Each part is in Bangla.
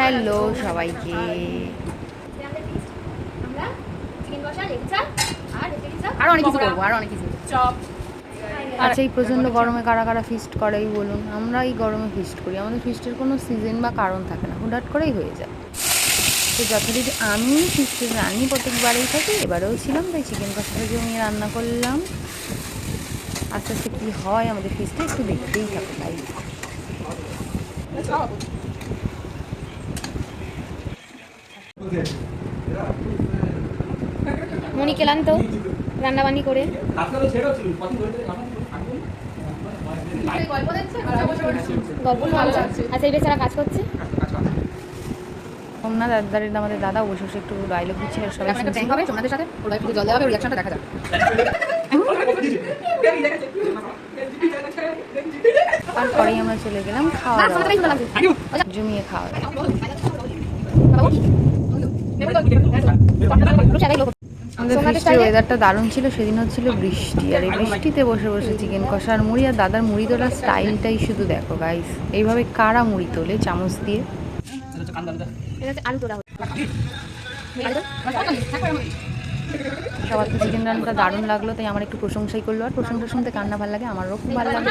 হ্যালো সবাইকে। আরো অনেক কিছু করবো, আরো অনেক কিছু। আচ্ছা, এই প্রচণ্ড গরমে কারা কারা ফিস্ট করেই বলুন? আমরা এই গরমে ফিস্ট করি, আমাদের ফিস্টের কোনো সিজন বা কারণ থাকে না, হুটহাট করেই হয়ে যায়। তো যথারীতি আমি ফিস্টের রান্নি প্রত্যেকবারেই থাকি, এবারেও ছিলাম, তাই চিকেন কষাটা জমিয়ে রান্না করলাম। আস্তে আস্তে কী হয় আমাদের ফিস্টে একটু দেখতেই থাকে। তাই মনি কেলান তো রান্নাবান্নি করে গল্প আচ্ছা, এই বেচারা কাজ করছে। সোমনাথ দাদারের আমাদের দাদা বসে বসে একটু ডায়লগ দিচ্ছিল, সবাই শুনছিল। হবে তোমাদের সাথে ওরা একটু জল দেওয়া হবে, রিঅ্যাকশনটা দেখা যাক। তারপরেই আমরা চলে গেলাম খাওয়া দাওয়া, জমিয়ে খাওয়া দাওয়া। আমাদের ফিস্টের ওয়েদারটা দারুণ ছিল, সেদিন হচ্ছিল বৃষ্টি, আর এই বৃষ্টিতে বসে বসে চিকেন কষা আর মুড়ি, আর দাদার মুড়ি তোলার স্টাইলটাই শুধু দেখো গাইস। এইভাবে কারা মুড়ি তোলে চামচ দিয়ে? আলু তোলা সবার তো চিকেন রান্নাটা দারুণ লাগলো, তাই আমার একটু প্রশংসাই করলো। আর প্রশংসা শুনতে কার না ভালো লাগে, আমারও খুব ভালো লাগে।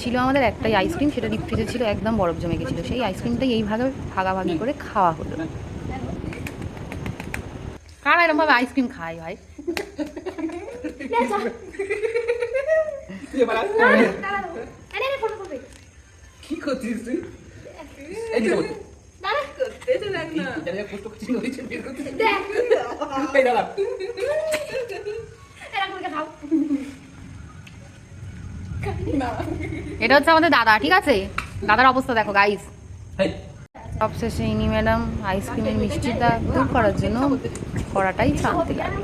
ছিল আমাদের একটাই আইসক্রিম, সেটা ডিপ ফ্রিজে ছিল, একদম বরফ জমে গেছিলো। সেই আইসক্রিমটাই এইভাবে ভাগাভাগি করে খাওয়া হলো। কারা এরকমভাবে আইসক্রিম খায় ভাই? কি করছিস তুই? এটা হচ্ছে আমাদের দাদা, ঠিক আছে? দাদার অবস্থা দেখো গাইস। সবশেষে ইনি ম্যাডাম আইসক্রিমের মিষ্টিটা দূর করার জন্য কড়াটাই ছাড়তে লাগে।